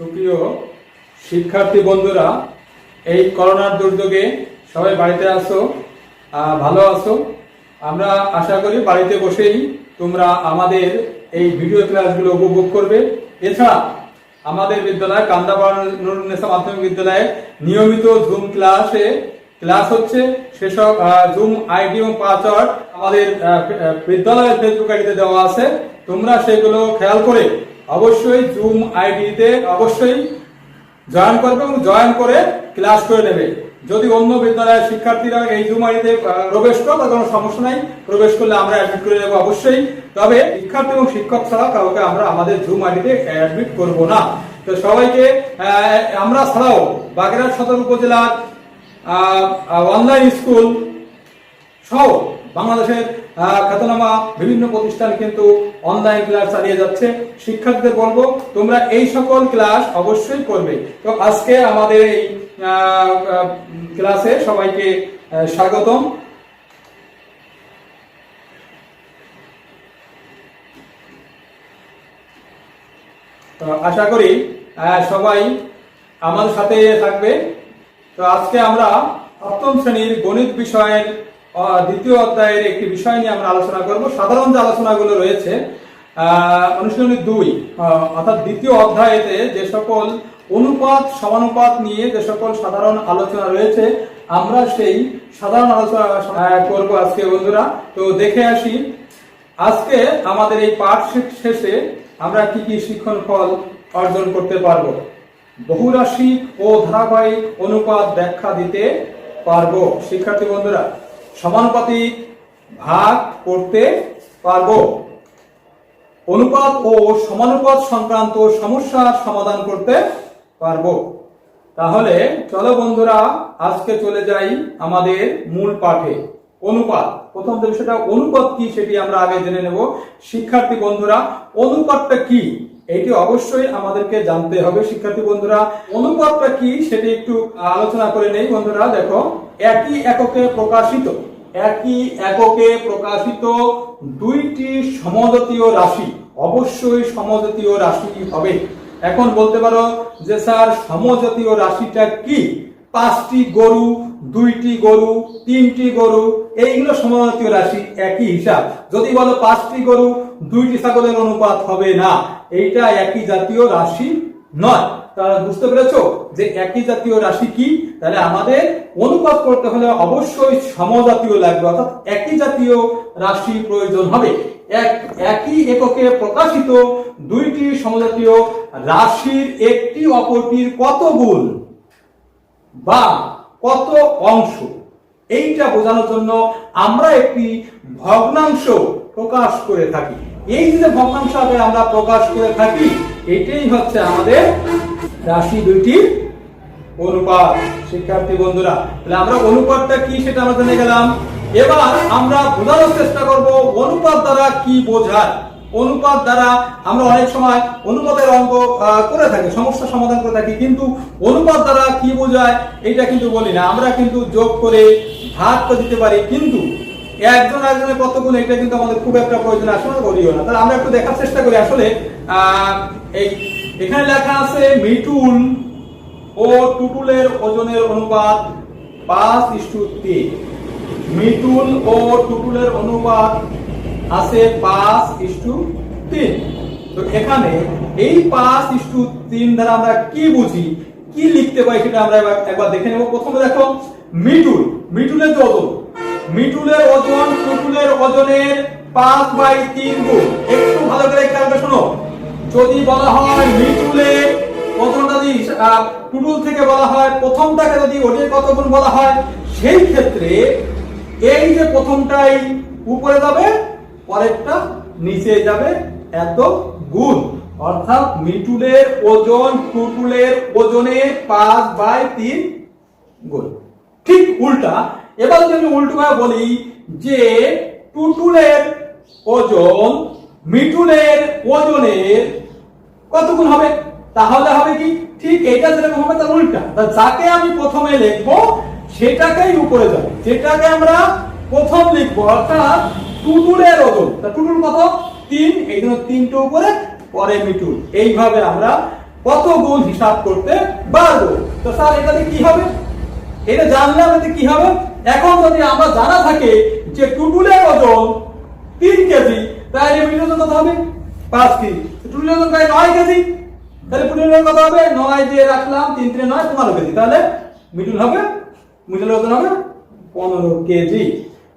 সুপ্রিয় শিক্ষার্থী বন্ধুরা, এই করোনার দুর্যোগে সবাই বাড়িতে আছো, ভালো আছো। আমরা আশা করি বাড়িতে বসেই তোমরা আমাদের এই ভিডিও ক্লাসগুলো উপভোগ করবে। এছাড়া আমাদের বিদ্যালয় কান্দাপাড়া নুরুন নেসা মাধ্যমিক বিদ্যালয়ে নিয়মিত জুম ক্লাস হচ্ছে। সেসব জুম আইডি এবং পাসওয়ার্ড আমাদের বিদ্যালয়ের ফেসবুক আইডিতে দেওয়া আছে। তোমরা সেগুলো খেয়াল করে অবশ্যই জুম আইডিতে অবশ্যই জয়েন করবে এবং জয়েন করে ক্লাস করে নেবে। যদি অন্য বিদ্যালয়ের শিক্ষার্থীরা এই জুম আইডিতে প্রবেশ করে তার কোনো সমস্যা নাই, প্রবেশ করলে আমরা অ্যাডমিট করে নেবো অবশ্যই। তবে শিক্ষার্থী এবং শিক্ষক ছাড়া কাউকে আমরা আমাদের জুম আইডিতে অ্যাডমিট করব না। তো সবাইকে আমরা ছাড়াও বাগেরহাট সদর উপজেলার অনলাইন স্কুল সহ বাংলাদেশের খ্যাতনামা বিভিন্ন প্রতিষ্ঠান কিন্তু অনলাইন ক্লাস চালিয়ে যাচ্ছে। শিক্ষার্থীদের বলবো তোমরা এই সকল ক্লাস অবশ্যই করবে। তো আজকে আমাদের এই ক্লাসে সবাইকে স্বাগতম। তো আশা করি সবাই আমাদের সাথে থাকবে। তো আজকে আমরা সপ্তম শ্রেণীর গণিত বিষয়ের দ্বিতীয় অধ্যায়ের একটি বিষয় নিয়ে আমরা আলোচনা করব। সাধারণ যে আলোচনাগুলো রয়েছে অনুশীলনী ২ অর্থাৎ দ্বিতীয় অধ্যায়েতে যে সকল অনুপাত সমানুপাত নিয়ে যে সকল সাধারণ আলোচনা রয়েছে আমরা সেই সাধারণ আলোচনা করব আজকে বন্ধুরা। তো দেখে আসি আজকে আমাদের এই পাঠ শেষে আমরা কি কি শিক্ষণ ফল অর্জন করতে পারবো। বহুরাশিক ও ধারাবাহিক অনুপাত ব্যাখ্যা দিতে পারবো শিক্ষার্থী বন্ধুরা। সমানুপাতিক ভাগ করতে পারবো। অনুপাত ও সমানুপাত সংক্রান্ত সমস্যার সমাধান করতে পারবো। তাহলে চলো বন্ধুরা আজকে চলে যাই আমাদের মূল পাঠে। অনুপাত, প্রথম যে বিষয়টা অনুপাত কি সেটি আমরা আগে জেনে নেব। শিক্ষার্থী বন্ধুরা, অনুপাতটা কি এটি অবশ্যই আমাদেরকে জানতে হবে। শিক্ষার্থী বন্ধুরা, অনুপাতটা কি সেটি একটু আলোচনা করে নেই। বন্ধুরা দেখো, একই এককে প্রকাশিত দুইটি সমজাতীয় রাশি অবশ্যই সমজাতীয় রাশি হবে। এখন বলতে পারো যে স্যার সমজাতীয় রাশিটা কি? 5টি গরু, 2টি গরু, 3টি গরু, এইগুলো সমজাতীয় রাশি, একই হিসাব। যদি বলো 5টি গরু 2টি ছাগলের অনুপাত হবে না, এইটা একই জাতীয় রাশি নয়। তাহলে বুঝতে পেরেছো যে একই জাতীয় রাশি কি? তাহলে আমাদের অনুপাত করতে হলে অবশ্যই সমজাতীয় লাগবে, অর্থাৎ একই জাতীয় রাশি প্রয়োজন হবে। একই এককে প্রকাশিত দুইটি সমজাতীয় রাশির একটি অপরটির কত গুণ বা কত অংশ, এইটা বোঝানোর জন্য আমরা একটি ভগ্নাংশ প্রকাশ করে থাকি। এই যে ভগ্নাংশ আমরা প্রকাশ করে থাকি, এটাই হচ্ছে আমাদের রাশি দুইটির অনুপাত। শিক্ষার্থী বন্ধুরা, তাহলে আমরা অনুপাতটা কি সেটা আমরা জেনে গেলাম। এবার আমরা বোঝানোর চেষ্টা করব অনুপাত দ্বারা কি বোঝায়। অনুপাত দ্বারা আমরা অনেক সময় অনুপাতের অঙ্ক করে থাকি, সমস্যা সমাধান করে থাকি, কিন্তু অনুপাত দ্বারা কি বোঝায় এটা কিন্তু বলি না। আমরা কিন্তু যোগ করে ভাগ করে দিতে পারি, কিন্তু একজন একজনের কত গুণ এটা কিন্তু আমাদের খুব একটা প্রয়োজন আসলে করিও না। তাহলে আমরা একটু দেখার চেষ্টা করি। আসলে এই এখানে লেখা আছে মিটুল ও টুটুলের ওজনের অনুপাত 5:3। মিটুল ও টুটুলের অনুপাত আছে 5:3। তো এখানে এই 5:3 দ্বারা আমরা কি বুঝি, কি লিখতে পারি সেটা আমরা একবার দেখে নেব। প্রথমে দেখো মিটুলের যে ওজন, মিটুলের ওজন টুটুলের ওজনের 5/3 গুণ। একটু ভালো করে খেয়াল করে শোনো। যদি বলা হয় মিটুলের ওজনটা যদি টুটুল থেকে বলা হয়, প্রথমটাকে যদি ওজনের কত গুণ বলা হয়, সেই ক্ষেত্রে এই যে প্রথমটাই উপরে যাবে, পরেরটা নিচে যাবে, এত গুণ। অর্থাৎ মিটুলের ওজন টুটুলের ওজনের 5/3 গুণ। ঠিক উল্টা, এবার যদি আমি উল্টোভাবে বলি যে টুটুলের ওজন মিটুলের ওজনের কত গুণ হবে, তাহলে হবে কি ঠিক এটা যেরকম হবে তার উল্টা। যাকে আমি প্রথমে লিখবো সেটাকেই উপরে যাবে, যেটাকে আমরা প্রথম লিখবো। অর্থাৎ টুটুলের ওজন, টুটুল কত 3, এই জন্য 3টা উপরে, পরে মিটুল। এইভাবে আমরা কত গুণ হিসাব করতে পারবো। তো স্যার এটাতে কি হবে, এটা জানলে আমাদের কি হবে, এখন যদি আমরা জানা থাকে যে টুটুলের ওজন 3 কেজি, তাহলে মিটুলের ওজন কত হবে 5 কেজি, টুটুলের ওজন প্রায় 9 কেজি, তাহলে টুটুলের ওজন কত হবে 9 দিয়ে রাখলাম 3 3 9 15 কেজি, তাহলে মিটুলের ওজন হবে 15 কেজি।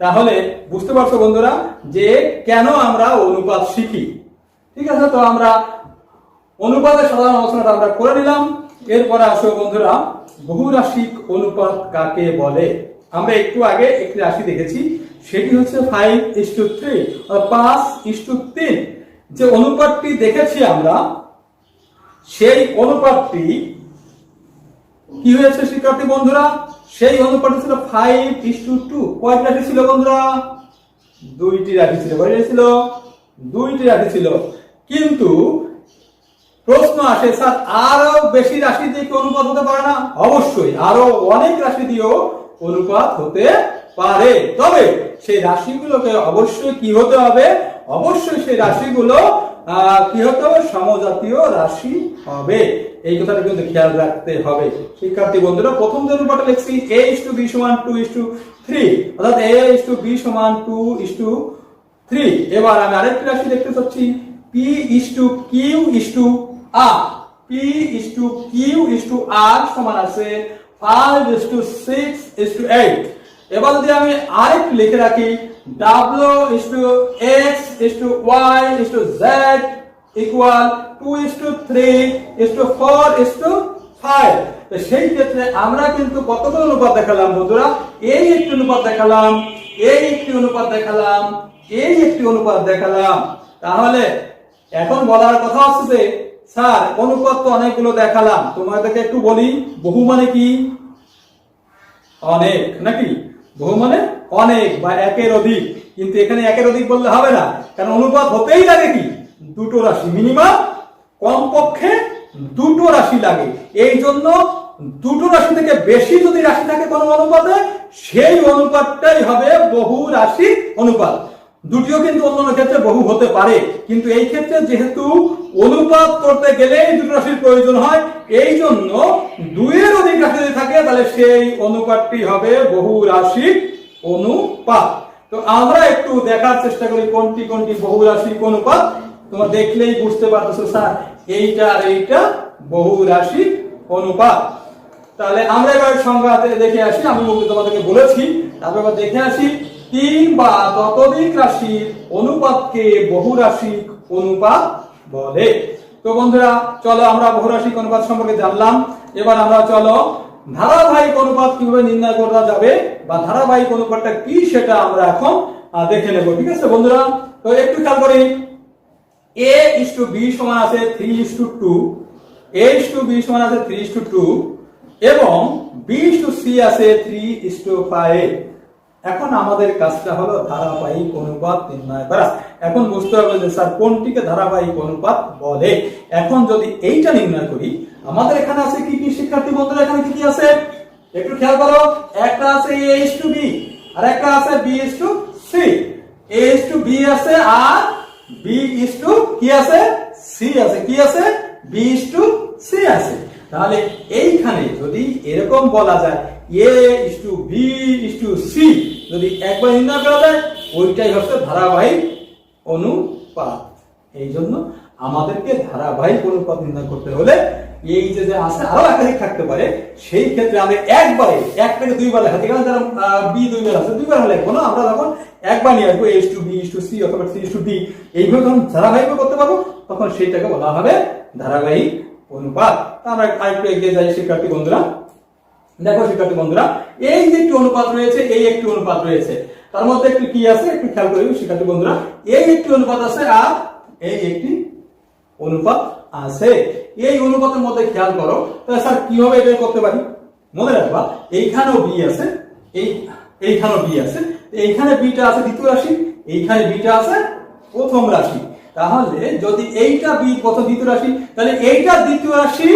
তাহলে বুঝতে পারছো বন্ধুরা যে কেন আমরা অনুপাত শিখি। ঠিক আছে, তো আমরা অনুপাতের সাধারণ আলোচনাটা আমরা করে নিলাম। এরপরে আসো বন্ধুরা বহুরাশিক অনুপাত কাকে বলে। আমরা একটু আগে একটি রাশি দেখেছি, সেটি হচ্ছে 5:3 বা 5:3। যে অনুপাতটি দেখেছি আমরা, সেই অনুপাতটি কি হয়েছে শিক্ষার্থী বন্ধুরা, সেই অনুপাতটি ছিল 5:2। কয়টি রাশি ছিল বন্ধুরা, 2টি রাশি ছিল। কয়টি রাশি ছিল, 2টি রাশি ছিল। কিন্তু প্রশ্ন আসে স্যার আরো বেশি রাশি দিয়ে কি অনুপাত হতে পারে না? অবশ্যই আরো অনেক রাশি দিয়েও অনুপাত হতে পারে, তবে সেই রাশিগুলোকে অবশ্যই কি হতে হবে, অবশ্যই সেই রাশিগুলো কি হতে হবে, সমজাতীয় রাশি হবে। এই কথাটা কিন্তু খেয়াল রাখতে হবে শিক্ষার্থী বন্ধুরা। প্রথম যে অনুপাতটা লিখছি a:b = 2:3, অর্থাৎ a:b = 2:3। এবার আমি আরেকটি রাশি দেখতে চাচ্ছি p:q:r, p:q:r সমান আছে 5:6:8। এবার যদি আমি আরেকটু লিখে রাখি w:x:y:z = 2:3:4:5। তো সেই ক্ষেত্রে আমরা কিন্তু কতগুলো অনুপাত দেখালাম বন্ধুরা, এই একটি অনুপাত দেখালাম, এই একটি অনুপাত দেখালাম, এই একটি অনুপাত দেখালাম। তাহলে এখন বলার কথা হচ্ছে যে স্যার অনুপাত তো অনেকগুলো দেখালাম, তোমাদেরকে একটু বলি বহু মানে কি, অনেক, নাকি বহু মানে অনেক বা একের অধিক। কিন্তু এখানে একের অধিক বললে হবে না, কারণ অনুপাত হতেই লাগে কি দুটো রাশি, মিনিমাম কমপক্ষে দুটো রাশি লাগে। এই জন্য দুটো রাশি থেকে বেশি যদি রাশি থাকে কোনো অনুপাতে, সেই অনুপাতটাই হবে বহু রাশি অনুপাত। দুটিও কিন্তু অন্যান্য ক্ষেত্রে বহু হতে পারে, কিন্তু এই ক্ষেত্রে যেহেতু অনুপাত করতে গেলে দুটো রাশির প্রয়োজন হয়, এই জন্য দুইয়ের অধিক রাশি যদি থাকে তাহলে সেই অনুপাতটি হবে বহু রাশিক অনুপাত। তো আমরা একটু দেখার চেষ্টা করি কোনটি কোনটি বহু রাশিক অনুপাত। তোমরা দেখলেই বুঝতে পারতেছো স্যার এইটা আর এইটা বহু রাশিক অনুপাত। তাহলে আমরা এবার সংজ্ঞা দেখে আসি, আমি তোমাদেরকে বলেছি, তারপর দেখে আসি 3 বা ততোধিক রাশির অনুপাতকে বহুরাশিক অনুপাত বলে। তো বন্ধুরা চলো আমরা বহুরাশিক অনুপাত সম্পর্কে জানলাম। এবার আমরা চলো ধারাবাহিক অনুপাত কিভাবে নির্ণয় করা যাবে বা ধারাবাহিক অনুপাতটা কি সেটা আমরা এখন দেখে নেব। ঠিক আছে বন্ধুরা, তো একটু খেয়াল করি a:b সমান আছে 3:2, a:b সমান আছে 3:2 এবং b:c আছে 3:5। এখন আমাদের কাজটা হলো ধারাবাহিক অনুপাত নির্ণয় করা। এখন বুঝতে হবে যে স্যার কোনটিকে ধারাবাহিক অনুপাত বলে। এখন যদি এইটা নির্ণয় করি, আমাদের এখানে আছে কি কি শিক্ষার্থী বন্ধুরা, এখানে কি কি আছে একটু খেয়াল করো। একটা আছে a:b আর একটা আছে b:c। a:b আছে আর b:কি আছে, c আছে। কি আছে, b:c আছে। তাহলে এইখানে যদি এরকম বলা যায় a:b:c, যদি একবার নির্ণয় করা যায় ওইটাই হচ্ছে ধারাবাহিক অনুপাত। এই জন্য আমাদেরকে ধারাবাহিক অনুপাত নির্ণয় করতে হলে এই যে আছে আরো একাধিক থাকতে পারে, সেই ক্ষেত্রে আমরা একবারে এক থেকে দুইবার লেখা, যেখানে যারা b দুইবার আছে দুইবার লিখবো না, আমরা যখন একবার নিয়ে আসবো a:b:c অথবা c:d, এইভাবে যখন ধারাবাহিক করতে পারবো তখন সেইটাকে বলা হবে ধারাবাহিক অনুপাত। আমরা আরেকটু এগিয়ে যাই শিক্ষার্থী বন্ধুরা। দেখো শিক্ষার্থী বন্ধুরা, এই যে একটি অনুপাত রয়েছে, এই একটি অনুপাত রয়েছে, তার মধ্যে একটু কি আছে একটু খেয়াল করি শিক্ষার্থী বন্ধুরা। এই একটি অনুপাত আছে আর এই একটি অনুপাত আছে। এই অনুপাতের মধ্যে খেয়াল করো, তাহলে স্যার কিভাবে এটা করতে পারি, মনে রাখবা এইখানেও বি আছে, এইখানেও বি আছে, এইখানে বিটা আছে দ্বিতীয় রাশি, এইখানে বিটা আছে প্রথম রাশি। তাহলে যদি এইটা বি প্রথম দ্বিতীয় রাশি, তাহলে এইটা দ্বিতীয় রাশি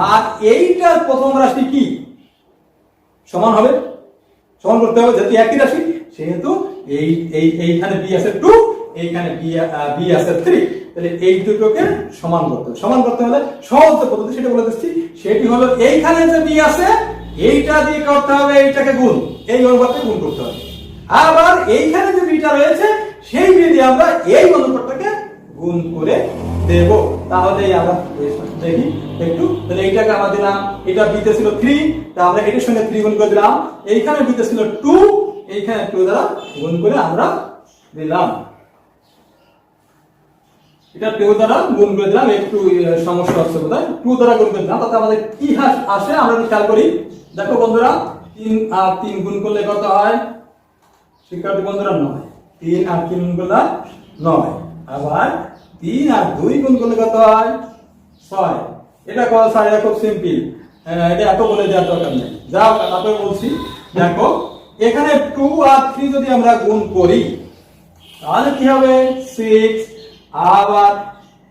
আর এইটার প্রথম রাশি কি সমান হবে, সমান করতে হবে, যেহেতু একই রাশি সেহেতু এইখানে বি আছে 2, এইখানে বি আছে 3, তাহলে এই দুটোকে সমান করতে হবে। সমান করতে হলে সহজ যে পদ্ধতি সেটা বলে দিচ্ছি, সেটি হলো এইখানে যে বি আছে এইটা দিয়ে করতে হবে এইটাকে গুণ, এই অনুপাতকে গুণ করতে হবে। আবার এইখানে যে বিটা রয়েছে সেই বি দিয়ে আমরা এই অনুপাতটাকে গুণ করে দেব। তাহলে আমরা দেখি একটু, তাহলে এইটাকে আমরা দিলাম, এটা বিতে ছিল 3, তা আমরা এটার সঙ্গে 3 গুণ করে দিলাম। এইখানে বিতে ছিল 2, এইখানে 2 দ্বারা গুণ করে আমরা দিলাম, এটা 2 দ্বারা গুণ করে দিলাম। একটু সমস্যা হচ্ছে বোধহয়, 2 দ্বারা গুণ করে দিলাম। তাতে আমাদের কি আসে আমরা একটু খেয়াল করি। দেখো বন্ধুরা, 3 আর 3 গুণ করলে কত হয় শিক্ষার্থী বন্ধুরা? 9। 3 আর 3 গুণ করলে 9। আবার 3 আর 2 গুণ করলে কত হয়? 6। এটা কত স্যার? এটা খুব সিম্পল, এটা এত বলে দেওয়ার দরকার নেই। যাও তারপরে বলছি, দেখো এখানে 2 আর 3 যদি আমরা গুণ করি তাহলে কি হবে? 6। আবার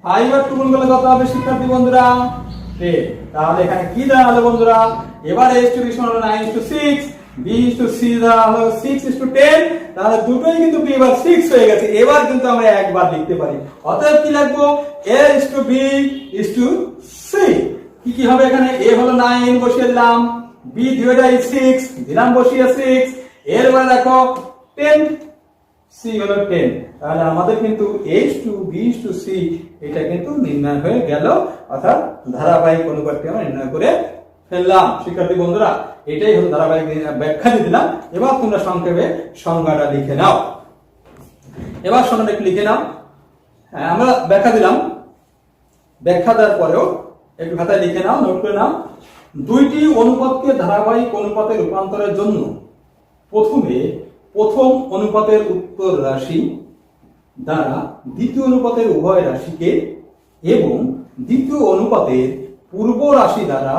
5 আর 2 গুণ করলে কত হবে শিক্ষার্থী বন্ধুরা? 10। তাহলে এখানে কি দাঁড়ালো বন্ধুরা? এবার a to b সমান 9:6, b to c দাঁড়ালো 6:10। তাহলে দুটোই কিন্তু b এবার 6 হয়ে গেছে। এবার কিন্তু আমরা একবার লিখতে পারি। অতএব কি লিখবো? a to b to c। কি হবে এখানে? a হলো 9 বসিয়ে দিলাম, b দুইটাই 6 দিলাম বসিয়ে 6, এরপরে দেখো 10, c হলো 10। তাহলে আমাদের কিন্তু h to b to c এটা কিন্তু নির্ণয় হয়ে গেল, অর্থাৎ ধারাবাহিক অনুপাতটি আমরা নির্ণয় করে ফেললাম। শিক্ষার্থী বন্ধুরা, এটাই হলো ধারাবাহিক ব্যাখ্যা দিয়ে দিলাম। এবার তোমরা সংক্ষেপে সংজ্ঞাটা লিখে নাও। এবার সংজ্ঞাটা একটু লিখে নাও। হ্যাঁ, আমরা ব্যাখ্যা দিলাম, ব্যাখ্যা দেওয়ার পরেও একটু খাতায় লিখে নাও, নোট করে নাও। দুইটি অনুপাতকে ধারাবাহিক অনুপাতে রূপান্তরের জন্য প্রথমে প্রথম অনুপাতের উত্তর রাশি দ্বারা দ্বিতীয় অনুপাতের উভয় রাশিকে এবং দ্বিতীয় অনুপাতের পূর্ব রাশি দ্বারা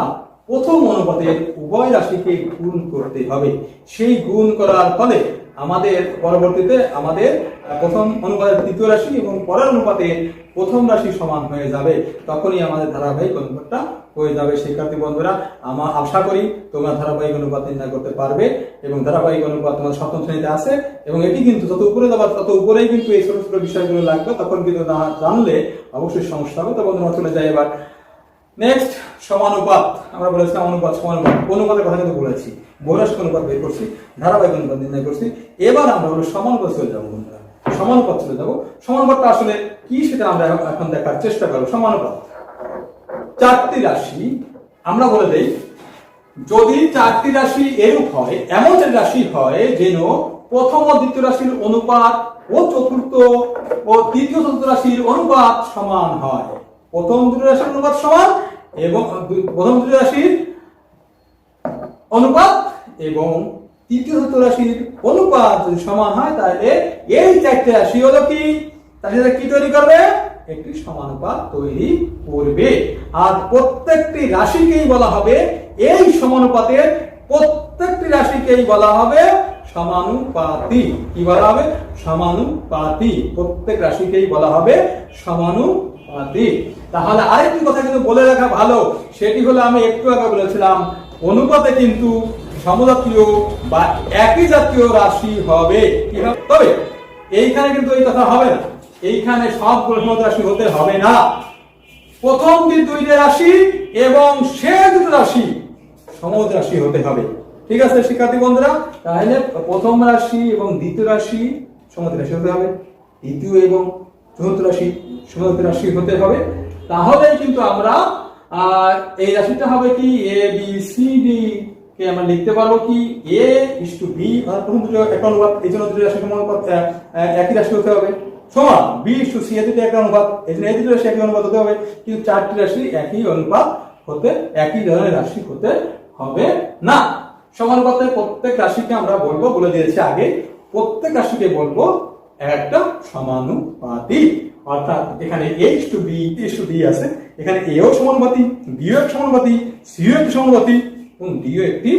প্রথম অনুপাতের উভয় রাশিকে গুণ করতে হবে। সেই গুণ করার ফলে আমাদের পরবর্তীতে আমাদের প্রথম অনুপাতের দ্বিতীয় রাশি এবং পরের অনুপাতের প্রথম রাশি সমান হয়ে যাবে। তখনই আমাদের ধারাবাহিক অনুপাতটা হয়ে যাবে। শিক্ষার্থী বন্ধুরা, আমরা আশা করি তোমরা ধারাবাহিক অনুপাত নির্ণয় করতে পারবে এবং ধারাবাহিক অনুপাত তোমাদের সপ্তম শ্রেণীতে আছে এবং এটি কিন্তু যত উপরে যাবে তত উপরেই কিন্তু এই ছোট ছোট বিষয়গুলো লাগবে। তখন কিন্তু না জানলে অবশ্যই সমস্যা হবে। তো বন্ধুরা চলে যায় এবার নেক্সট সমানুপাত। আমরা বলেছিলাম অনুপাত সমানুপাত, অনুপাতের কথা কিন্তু বলেছি, বহুরাশি অনুপাত বের করছি, ধারাবাহিক অনুপাত নির্ণয় করছি। এবার আমরা হলো সমানুপাত চলে যাবো বন্ধুরা, সমানুপাত চলে যাবো। সমানুপাতটা আসলে কি সেটা আমরা এখন দেখার চেষ্টা করবো। সমানুপাত 4টি রাশি আমরা বলে দেই, যদি 4টি রাশি এরূপ হয়, এমন 4 রাশি হয় যেন প্রথম ও দ্বিতীয় রাশির অনুপাত ও চতুর্থ ও তৃতীয় চতুর্থ রাশির অনুপাত সমান হয়। প্রথম দুটো রাশির অনুপাত সমান এবং প্রথম দুটো রাশির অনুপাত এবং তৃতীয় চতুর্থ রাশির অনুপাত যদি সমান হয় তাহলে এই 4টে রাশি হলো কি, তার সাথে কি তৈরি করবে? একটি সমানুপাত তৈরি করবে। আর প্রত্যেকটি রাশিকেই বলা হবে, এই সমানুপাতের প্রত্যেকটি রাশিকেই বলা হবে সমানুপাতি। কি বলা হবে? সমানুপাতি। প্রত্যেক রাশিকেই বলা হবে সমানুপাতি। তাহলে আরেকটি কথা কিন্তু বলে রাখা ভালো, সেটি হলো আমি একটু আগে বলেছিলাম অনুপাতে কিন্তু সমজাতীয় বা একই জাতীয় রাশি হবে। কি হবে? তবে এইখানে কিন্তু এই কথা হবে না, এইখানে সবগুলো সমজাতীয় রাশি হতে হবে না। প্রথম দুইটা রাশি এবং শেষ দুটো রাশি সমজাতীয় রাশি হতে হবে। ঠিক আছে শিক্ষার্থী বন্ধুরা? তাহলে প্রথম রাশি এবং দ্বিতীয় রাশি সমজাতীয় রাশি হতে হবে, তৃতীয় এবং চতুর্থ রাশি সমজাতীয় রাশি হতে হবে। তাহলে কিন্তু আমরা এই রাশিটা হবে কি এ বি সি ডি কে আমরা লিখতে পারবো কি a to b, আর প্রথম দুটো এক অনুপাত, এই জন্য দুটো রাশি সমানুপাত একই রাশি হতে হবে, সমান b to c এর দুটো এক অনুপাত, এই জন্য এই দুটো রাশি একই অনুপাত হতে হবে। কিন্তু 4টি রাশি একই অনুপাত হতে, একই ধরনের রাশি হতে হবে না। সমানুপাতের প্রত্যেক রাশিকে আমরা বলবো, বলে দিয়েছি আগে, প্রত্যেক রাশিকে বলবো একটা সমানুপাতি। অর্থাৎ এখানে a to b আছে, এখানে a ও সমানুপাতি, b ও এক সমানুপাতি, c ও এক সমানুপাতি এবং d ও একটি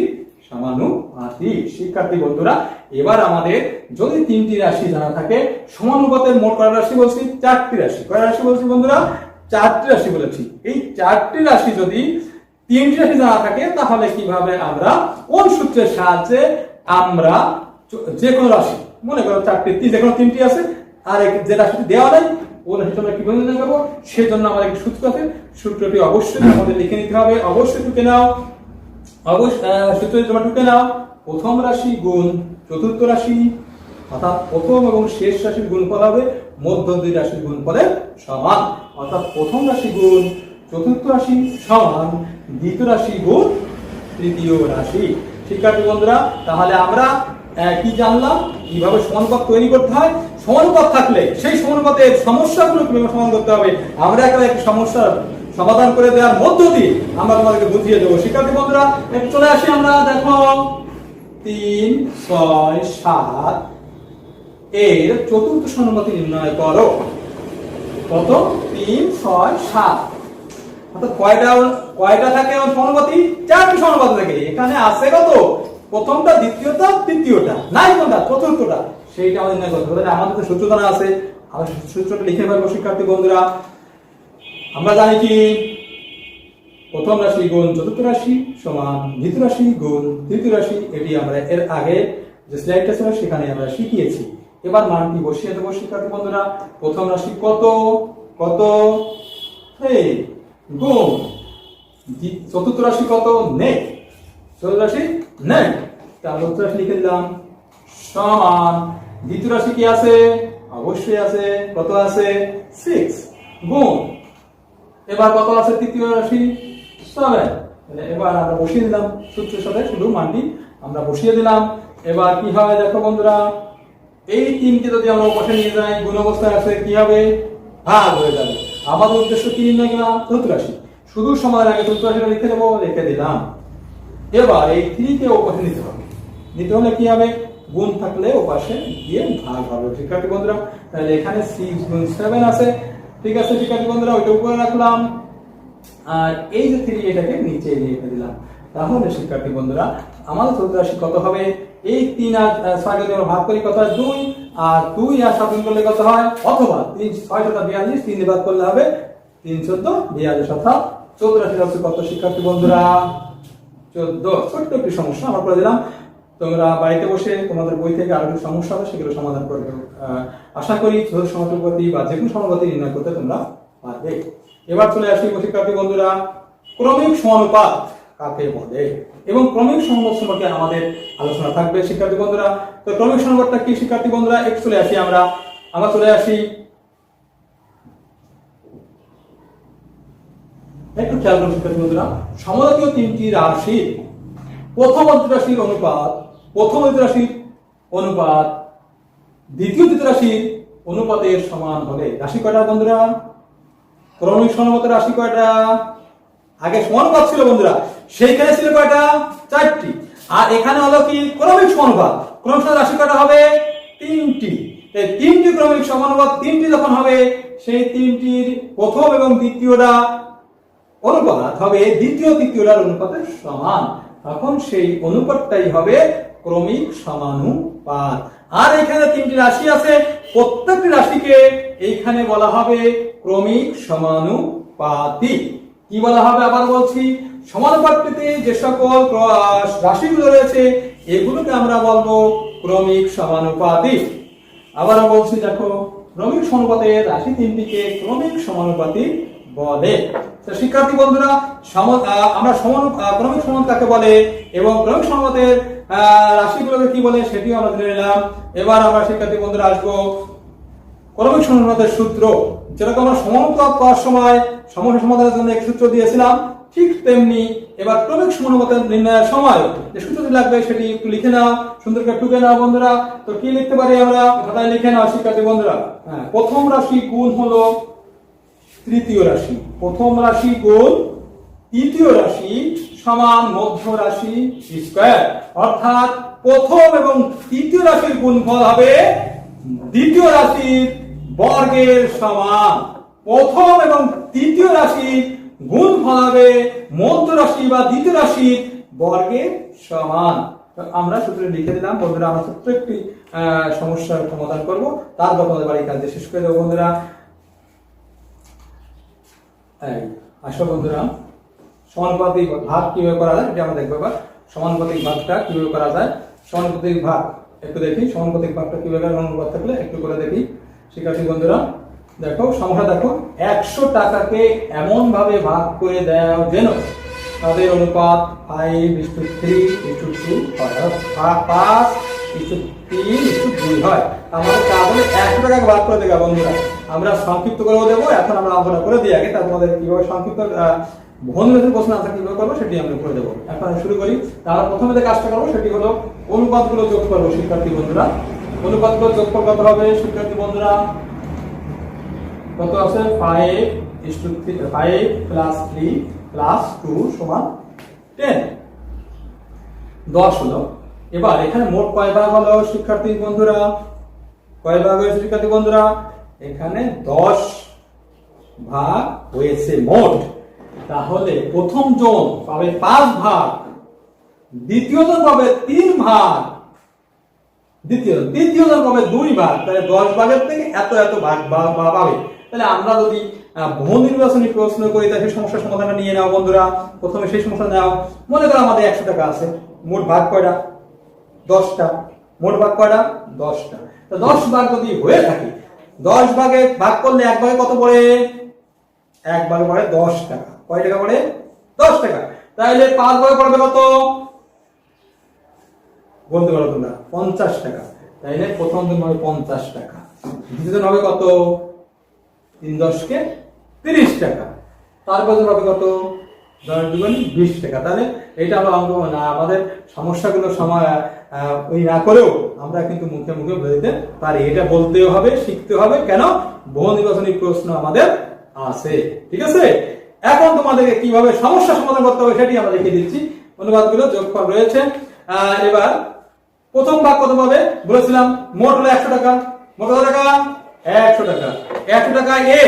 সমানুপাতি। শিক্ষার্থী বন্ধুরা, এবার আমাদের যদি 3টি রাশি জানা থাকে, সমানুপাতের মোট কয়টা রাশি বলছি? 4টি রাশি। কয়টা রাশি বলছি বন্ধুরা? 4টি রাশি বলেছি। এই 4টি রাশি যদি 3টি রাশি জানা থাকে তাহলে কিভাবে আমরা কোন সূত্রের সাহায্যে আমরা যে কোনো রাশি, মনে করো 4টি, যে কোনো 3টি আছে, আর যে রাশিটি দেওয়া নেই ওই রাশিটা আমরা কিভাবে নির্ণয় করবো, সেজন্য আমাদের একটি সূত্র আছে, সূত্রটি অবশ্যই আমাদের লিখে নিতে হবে। অবশ্যই টুকে নাও, সূত্রটি তোমরা টুকে নাও। প্রথম রাশি গুণ চতুর্থ রাশি, অর্থাৎ প্রথম এবং শেষ রাশির গুণফল হবে মধ্য দুই রাশির গুণফলের সমান। অর্থাৎ প্রথম রাশি গুণ চতুর্থ রাশি সমান দ্বিতীয় রাশি গুণ তৃতীয় রাশি। শিক্ষার্থী বন্ধুরা, তাহলে আমরা কি জানলাম, কিভাবে সমানুপাত তৈরি করতে হয়। সমানুপাত থাকলে সেই সমানুপাতের সমস্যাগুলো কিভাবে সমাধান করতে হবে, আমরা একটি সমস্যার সমাধান করে দেওয়ার মধ্য দিয়ে আমরা তোমাদেরকে বুঝিয়ে দেবো। শিক্ষার্থী বন্ধুরা, একটু চলে আসি আমরা। দেখো 3, 6, 7 এর চতুর্থ সমানুপাতি নির্ণয় করো। কত? 3, 6, 7। অর্থাৎ কয়টা থাকে সমানুপাতি? 4টি সমানুপাতি থাকে। এখানে আছে কত? প্রথমটা, দ্বিতীয়টা, তৃতীয়টা, নাই কোনটা? চতুর্থটা। সেইটা আমাদের নির্ণয় করতে হবে। আমাদের তো সূত্র জানা আছে, আমরা সূত্রটা লিখে ফেলবো। শিক্ষার্থী বন্ধুরা, আমরা জানি কি প্রথম রাশি গুণ চতুর্থ রাশি সমান দ্বিতীয় রাশি গুণ তৃতীয় রাশি। এটি আমরা এর আগে যে স্লাইডটা ছিল সেখানে আমরা শিখিয়েছি। এবার মানটি বসিয়ে দেবো। শিক্ষার্থী বন্ধুরা, প্রথম রাশি কত? কত? গুণ চতুর্থ রাশি কত? নেই। চতুর্থ রাশি নেই, তাহলে চতুর্থ রাশি লিখে দিলাম সমান দ্বিতীয় রাশি কি আছে? অবশ্যই আছে। কত আছে? 6 গুণ এবার কত আছে তৃতীয় রাশি? 7। এবার আমরা বসিয়ে দিলাম সূত্রের সাথে, শুধু মানটি আমরা বসিয়ে দিলাম। এবার কি হয় দেখো বন্ধুরা, এই তিনকে যদি আমরা পাশে নিয়ে যাই, গুণ অবস্থায় আছে, কি হবে? ভাগ হয়ে যাবে। আমাদের উদ্দেশ্য কি নির্ণয় করা? চতুর্থ রাশি। শুধু সমাধান আগে চতুর্থ রাশিটা লিখে দেবো, লিখে দিলাম। এবার এই 3 কে ওপাশে নিতে হবে। নিতে হলে কি হবে? গুণ থাকলে ওপাশে গিয়ে ভাগ হবে। শিক্ষার্থী বন্ধুরা, তাহলে এখানে 6 গুণ 7 আছে। ঠিক আছে শিক্ষার্থী বন্ধুরা, ওইটা উপরে রাখলাম। আর এই যে 3 এটাকে নিচে রেখে দিলাম। তাহলে শিক্ষার্থী বন্ধুরা, আমাদের চতুর্থ রাশি কত হবে? এই 3 আর 6 যদি আমরা ভাগ করি কত হয়? 2। আর 2 আর 7 গুণ করলে কত হয়? অথবা 3 6 7 42, 3 দিয়ে ভাগ করলে হবে 3 14 42। অর্থাৎ চতুর্থ রাশি হচ্ছে কত শিক্ষার্থী বন্ধুরা? 14। ছোট্ট একটি সমস্যা আমরা করে দিলাম। তোমরা বাড়িতে বসে তোমাদের বই থেকে আরো কিছু সমস্যা হবে, সেগুলো সমাধান করবে। আশা করি চতুর্থ সমানুপাতি বা যে কোনো সমানুপাতি নির্ণয় করতে তোমরা পারবে। এবার চলে আসি শিক্ষার্থী বন্ধুরা, ক্রমিক সমানুপাত কাকে বলে এবং ক্রমিক সমানুপাত সম্পর্কে আমাদের আলোচনা থাকবে। শিক্ষার্থী বন্ধুরা, তো ক্রমিক সমানুপাতটা কি শিক্ষার্থী বন্ধুরা? একটু চলে আসি আমরা চলে আসি, একটু খেয়াল করুন শিক্ষার্থী বন্ধুরা। সমজাতীয় তিনটি রাশির প্রথম রাশির অনুপাত দ্বিতীয় রাশির অনুপাতের সমান হলে রাশি কয়টা বন্ধুরা? ক্রমিক সমানুপাতের রাশি কয়টা? আগে সমানুপাত ছিল বন্ধুরা, সেইখানে ছিল কয়টা? 4টি। আর এখানে হলো কি? ক্রমিক সমানুপাত। ক্রমিক সমানুপাত রাশি কয়টা হবে? 3টি। এই 3টি ক্রমিক সমানুপাত 3টি যখন হবে, সেই 3টির প্রথম এবং দ্বিতীয়টা অনুপাত হবে দ্বিতীয় তৃতীয়টার অনুপাতের সমান। তখন সেই অনুপাতটাই হবে ক্রমিক সমানুপাত। আর এখানে 3টি রাশি আছে, প্রত্যেকটি রাশিকে এইখানে বলা হবে ক্রমিক সমানুপাতি। কি বলা হবে? আবার বলছি, সমানুপাতটিতে যে সকল রাশিগুলো রয়েছে এগুলোকে আমরা বলবো ক্রমিক সমানুপাতি। আবারও বলছি, দেখো, ক্রমিক সমানুপাতের রাশি 3টিকে ক্রমিক সমানুপাতি বলে। শিক্ষার্থী বন্ধুরা, আমরা ক্রমিক সমানুপাত কাকে বলে এবং ক্রমিক সমানুপাতের রাশিগুলোকে কি বলে সেটিও আমরা জেনে নিলাম। এবার আমরা শিক্ষার্থী বন্ধুরা আসবো ক্রমিক সমানুপাতের সূত্র। যেরকম আমরা সমানুপাত করার সময় সমস্যা সমাধানের জন্য এক সূত্র দিয়েছিলাম, ঠিক তেমনি এবার ক্রমিক সমানুপাতের নির্ণয়ের সময় যে সূত্রটি লাগবে সেটি একটু লিখে নাও, সুন্দর করে টুকে নাও বন্ধুরা। তো কি লিখতে পারি আমরা? খাতায় লিখে নাও শিক্ষার্থী বন্ধুরা। প্রথম রাশি গুণ হলো তৃতীয় রাশি। প্রথম রাশি গুণ তৃতীয় রাশি সমান মধ্য রাশি স্কয়ার। অর্থাৎ প্রথম এবং তৃতীয় রাশির গুণফল হবে দ্বিতীয় রাশির বর্গের সমান। প্রথম এবং তৃতীয় রাশির গুণফল হবে মধ্য রাশি বা দ্বিতীয় রাশির বর্গের সমান। আমরা সূত্রে লিখে দিলাম বন্ধুরা। আমরা ছোট্ট একটি সমস্যার সমাধান করব, তারপর তোমাদের বাড়ির কাজ শেষ করে দেবো বন্ধুরা। আসো বন্ধুরা, সমানুপাতিক ভাগ কিভাবে করা যায় এটা আমরা দেখবো। এবার সমানুপাতিক ভাগটা কিভাবে করা যায়। সমানুপাতিক ভাগ একটু দেখি, সমানুপাতিক ভাগটা কিভাবে অনুপাত থাকলে একটু করে দেখি। শিক্ষার্থী বন্ধুরা দেখো সমস্যা দেখো 100 টাকাকে এমন ভাবে ভাগ করে দাও যেন তাদের অনুপাত 5:3:2 হয়, 5:3:2 হয়। আমাদের কাজ হলো 100 টাকাকে ভাগ করে দেওয়া বন্ধুরা। আমরা সংক্ষিপ্ত করে দেবো, এখন আমরা অঙ্কটা করে দিই আগে, তারপর তোমাদের কিভাবে সংক্ষিপ্ত ভগ্নাংশের প্রশ্ন আনসার কিভাবে করবো সেটি আমরা করে দেবো। এখন শুরু করি। তাহলে প্রথমে যে কাজটা করবো সেটি হলো অনুপাতগুলো যোগ করবো শিক্ষার্থী বন্ধুরা। অনুপাতগুলো যোগ করতে কত হবে শিক্ষার্থী বন্ধুরা? কত আছে? 5:3 5 + 3 + 2 = 10, 10 হলো। এবার এখানে মোট কয় ভাগ হলো শিক্ষার্থী বন্ধুরা? কয় ভাগ হয়েছে শিক্ষার্থী বন্ধুরা? এখানে 10 ভাগ হয়েছে মোট। তাহলে প্রথম জন পাবে 5 ভাগ, দ্বিতীয় জন পাবে 3 ভাগ, তৃতীয় জন পাবে 2 ভাগ। তাহলে 10 ভাগের থেকে এত এত ভাগ পাবে। তাহলে আমরা যদি বহু নির্বাচনী প্রশ্ন করি তাহলে সমস্যার সমাধানটা নিয়ে নাও বন্ধুরা। প্রথমে সেই সমস্যা নাও। মনে করো আমাদের 100 টাকা আছে, মোট ভাগ কয়টা? 10টা। মোট ভাগ কয়টা? 10টা। তো 10 ভাগ যদি হয়ে থাকে, 10 ভাগে ভাগ করলে এক ভাগে কত পড়ে? এক ভাগে পড়ে 10 টাকা। কয় টাকা পড়ে? 10 টাকা। তাহলে 5 ভাগে পড়বে কত বলতে পারো তোমরা? 50 টাকা। তাইলে প্রথম জন হবে 50 টাকা, দ্বিতীয় জন হবে কত? 3 10 30 টাকা, তারপর জন হবে কত? 10 2 20 টাকা। তাহলে এটা হলো অঙ্ক না, আমাদের সমস্যাগুলো সময় ওই না করেও আমরা কিন্তু মুখে মুখে বলে দিতে পারি। এটা বলতেও হবে, শিখতে হবে। কেন? বহু নির্বাচনী প্রশ্ন আমাদের আছে, ঠিক আছে? এখন তোমাদেরকে কিভাবে সমস্যা সমাধান করতে হবে সেটি আমরা দেখিয়ে দিচ্ছি। অনুবাদগুলো যোগফল রয়েছে। এবার প্রথম ভাগ কত পাবে বলেছিলাম? মোট হলো 100 টাকা। মোট কত টাকা? 100 টাকা। 100 টাকা এ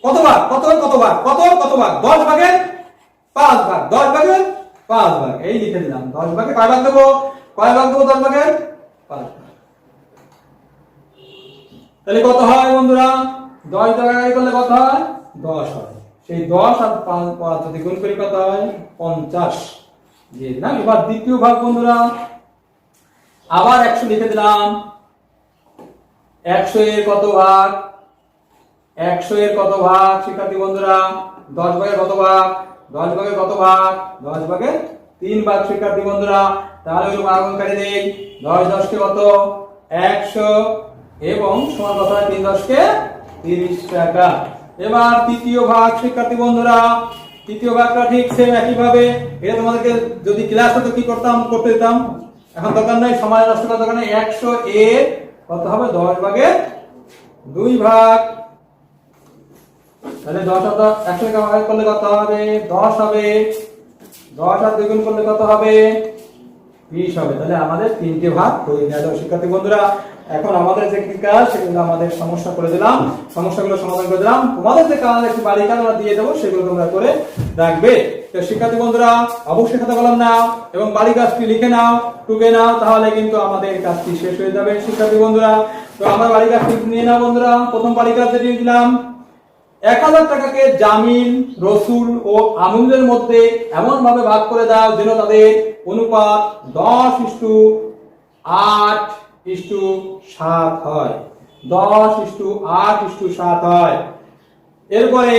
কত ভাগ? কত ভাগ? কত ভাগ? 10 ভাগের 5 ভাগ। 10 ভাগের 5 ভাগ। এই লিখে দিলাম। 10 ভাগে কয় ভাগ দেবো? কয় ভাগ দেবো 10 ভাগের? 5 ভাগ। তাহলে কত হয় বন্ধুরা? 10 টাকা করলে কত হয়? 10 হয়। সেই 10 আর 5 যদি গুণ করি কত হয়? 50। জি না। এবার দ্বিতীয় ভাগ বন্ধুরা, আবার 100 লিখে দিলাম। 100 এর কত ভাগ? 100 এর কত ভাগ শিক্ষার্থী বন্ধুরা? 10 ভাগের কত ভাগ? 10 ভাগের কত ভাগ? 10 ভাগের 3 ভাগ শিক্ষার্থী বন্ধুরা। তাহলে ওই ভাগ করে দেই। 10 10 কে কত? 100 এবং সমান কত হয়? 3 10 কে 30 টাকা। এবার তৃতীয় ভাগ শিক্ষার্থী বন্ধুরা, তৃতীয় ভাগটা ঠিক সেম একই ভাবে। এটা তোমাদেরকে যদি ক্লাস হতো কি করতে দিতাম, এখন দরকার নাই, সময় নষ্ট করার দরকার নেই। 100 এর কত হবে? 10 ভাগের 2 ভাগ। তাহলে 10 আর 100 কে ভাগ করলে কত হবে? 10 হবে। 10 আর 2 গুণ করলে কত হবে? 20 হবে। তাহলে আমাদের 3টে ভাগ হয়ে গেল শিক্ষার্থী বন্ধুরা। এখন আমাদের যে কাজ সেগুলো আমাদের সমস্যা করে দিলাম, সমস্যাগুলো সমাধান করে দিলাম। তোমাদের যে কাজ একটু বাড়ি কাজ আমরা দিয়ে দেবো, সেগুলো তোমরা করে রাখবে। তো শিক্ষার্থী বন্ধুরা অবশ্যই খাতা কলম নাও এবং বাড়ি কাজটি লিখে নাও, টুকে নাও, তাহলে কিন্তু আমাদের কাজটি শেষ হয়ে যাবে শিক্ষার্থী বন্ধুরা। তো আমরা বাড়ি কাজটি নিয়ে নাও বন্ধুরা। প্রথম বাড়ি কাজ যেটি দিলাম, 1000 টাকাকে জামিল, রসুল ও আমিনুলের মধ্যে এমন ভাবে ভাগ করে দাও যেন তাদের অনুপাত 10:8:7 হয়। 10:8:7 হয়। এরপরে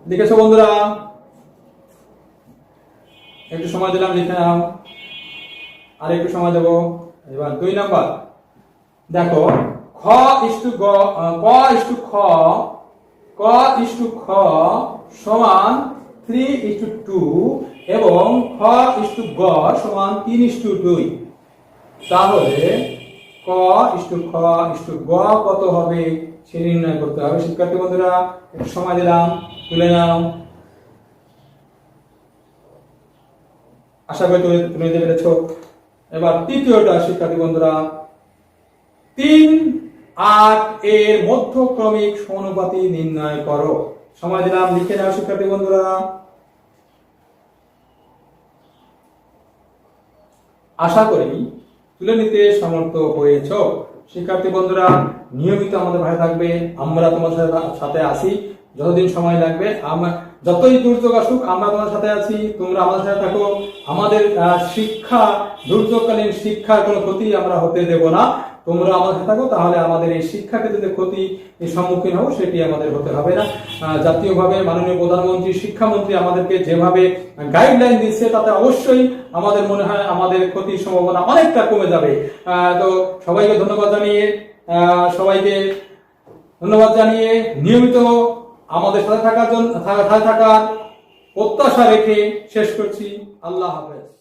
লিখেছো বন্ধুরা? একটু সময় দিলাম, লিখে নাও। আর একটু সময় দেবো। এবার 2 নাম্বার দেখো, খ ইস্টু গ, ক ইস্টু খ, ক ইস্টু খ সমান 3:2 এবং খ ইস্টু গ সমান 3:2। তাহলে ক ইস্টু খ ইস্টু গ কত হবে সে নির্ণয় করতে হবে শিক্ষার্থী বন্ধুরা। একটু সময় দিলাম, তুলে নাও। আশা করি তুমি নিতে পেরেছো। এবার তৃতীয়টা শিক্ষার্থী বন্ধুরা, 3 8 এর মধ্যক্রমিক সমানুপাতি নির্ণয় করো। সময় দিলাম, লিখে নাও শিক্ষার্থী বন্ধুরা। আশা করি তুলে নিতে সমর্থ হয়েছ শিক্ষার্থী বন্ধুরা। নিয়মিত আমাদের ভাই থাকবে, আমরা তোমাদের সাথে আছি যতদিন সময় লাগবে। যতই দুর্যোগ আসুক আমরা তোমাদের সাথে আছি, তোমরা আমাদের সাথে থাকো। আমাদের শিক্ষা, দুর্যোগকালীন শিক্ষার কোনো ক্ষতি আমরা হতে দেব না। তোমরা আমাদের সাথে থাকো, তাহলে আমাদের এই শিক্ষা ক্ষেত্রে ক্ষতি সম্মুখীন হবো সেটি আমাদের হতে হবে না। জাতীয়ভাবে মাননীয় প্রধানমন্ত্রী, শিক্ষামন্ত্রী আমাদেরকে যেভাবে গাইডলাইন দিচ্ছে, তাতে অবশ্যই আমাদের মনে হয় আমাদের ক্ষতির সম্ভাবনা অনেকটা কমে যাবে। তো সবাইকে ধন্যবাদ জানিয়ে নিয়মিত আমাদের সাথে থাকার প্রত্যাশা রেখে শেষ করছি। আল্লাহ হাফেজ।